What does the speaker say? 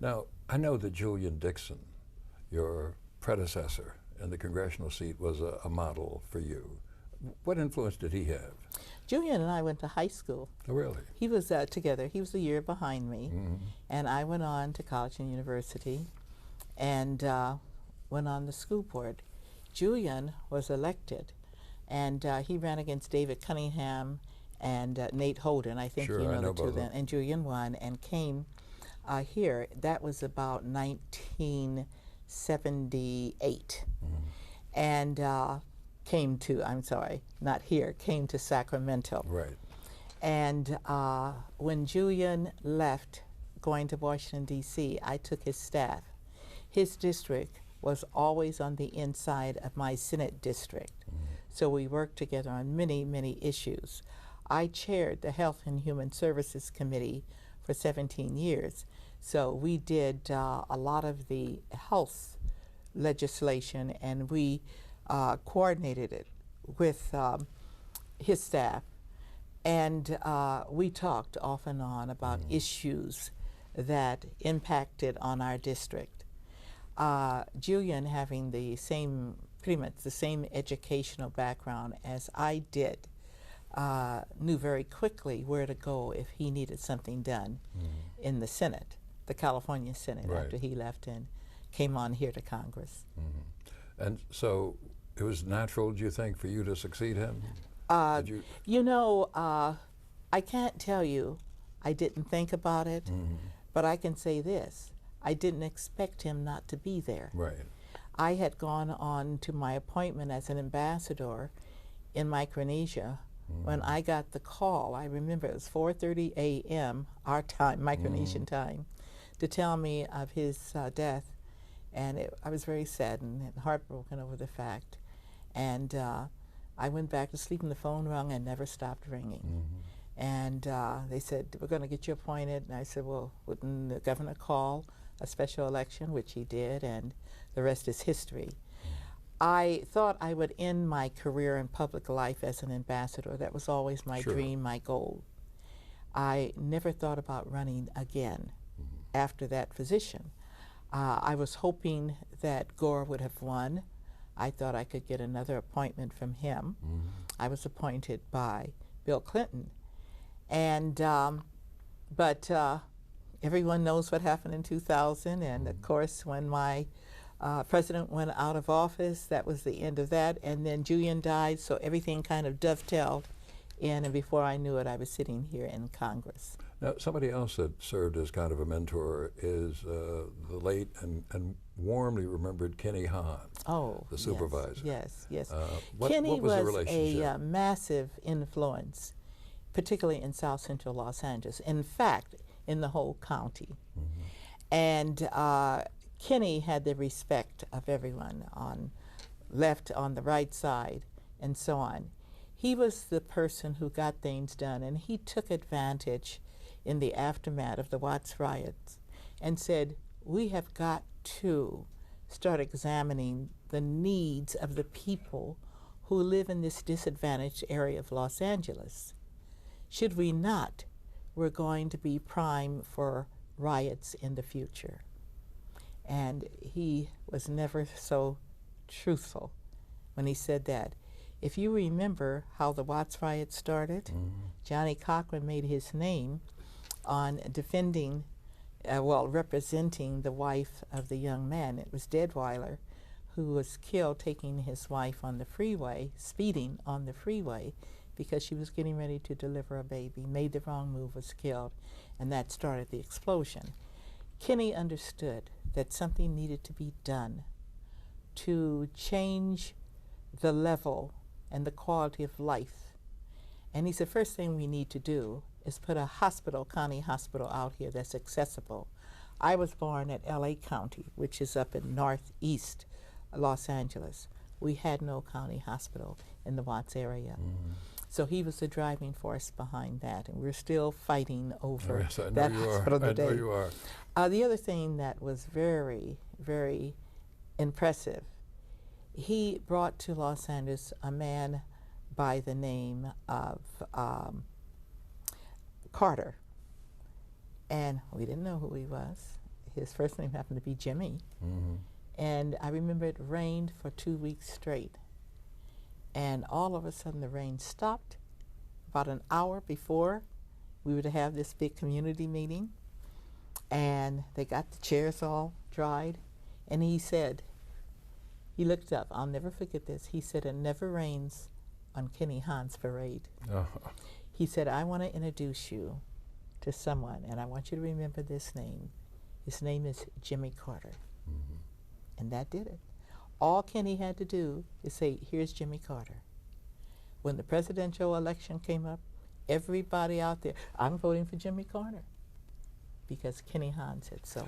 Now, I know that Julian Dixon, your predecessor in the congressional seat, was a model for you. What influence did he have? Julian and I went to high school. Oh, really? He was together. He was a year behind me, and I went on to college and university, and went on the school board. Julian was elected, and he ran against David Cunningham and Nate Holden. I think Sure, you I know know the two both of them. And Julian won and came here. That was about 1978, and came to, I'm sorry, not here, came to Sacramento. Right. And when Julian left, going to Washington, D.C., I took his staff. His district was always on the inside of my Senate district. So we worked together on many, many issues. I chaired the Health and Human Services Committee for 17 years. So we did a lot of the health legislation, and we coordinated it with his staff. And we talked off and on about issues that impacted on our district. Julian, having the same, pretty much the same educational background as I did, knew very quickly where to go if he needed something done in the Senate, the California Senate, Right. after he left and came on here to Congress. And so it was natural, do you think, for you to succeed him? You know, I can't tell you I didn't think about it, but I can say this. I didn't expect him not to be there. Right. I had gone on to my appointment as an ambassador in Micronesia when I got the call. I remember it was 4:30 a.m. our time, Micronesian time, to tell me of his death. And I was very saddened and heartbroken over the fact. And I went back to sleep and the phone rung and never stopped ringing. And they said, we're going to get you appointed. And I said, well, wouldn't the governor call a special election, which he did, and the rest is history. I thought I would end my career in public life as an ambassador. That was always my dream, my goal. I never thought about running again after that position. I was hoping that Gore would have won. I thought I could get another appointment from him. I was appointed by Bill Clinton. And, but everyone knows what happened in 2000. And of course, when my president went out of office, that was the end of that. And then Julian died, so everything kind of dovetailed in. And before I knew it, I was sitting here in Congress. Now, somebody else that served as kind of a mentor is the late and warmly remembered Kenny Hahn, the supervisor. Yes. Kenny what was the relationship? a massive influence, particularly in South Central Los Angeles. In fact, in the whole county. And Kenny had the respect of everyone on left, on the right side, and so on. He was the person who got things done, and he took advantage in the aftermath of the Watts riots and said, we have got to start examining the needs of the people who live in this disadvantaged area of Los Angeles. Should we not, we're going to be prime for riots in the future. And he was never so truthful when he said that. If you remember how the Watts riot started, Johnny Cochran made his name on defending, representing the wife of the young man. It was Deadweiler, who was killed taking his wife on the freeway, speeding on the freeway, because she was getting ready to deliver a baby, made the wrong move, was killed, and that started the explosion. Kenny understood that something needed to be done to change the level and the quality of life. And he said, first thing we need to do is put a hospital, county hospital out here that's accessible. I was born at LA County, which is up in northeast Los Angeles. We had no county hospital in the Watts area. So he was the driving force behind that, and we're still fighting over that hospital today. I know you are. The other thing that was very, very impressive, he brought to Los Angeles a man by the name of Carter, and we didn't know who he was. his first name happened to be Jimmy. Mm-hmm. And I remember it rained for 2 weeks straight. And all of a sudden the rain stopped about an hour before we were to have this big community meeting. And they got the chairs all dried. And he said, he looked up, I'll never forget this. He said, it never rains on Kenny Hahn's parade. Oh. He said, I want to introduce you to someone, and I want you to remember this name. His name is Jimmy Carter. Mm-hmm. And that did it. All Kenny had to do is say, here's Jimmy Carter. When the presidential election came up, everybody out there, I'm voting for Jimmy Carter, because Kenny Hahn said so.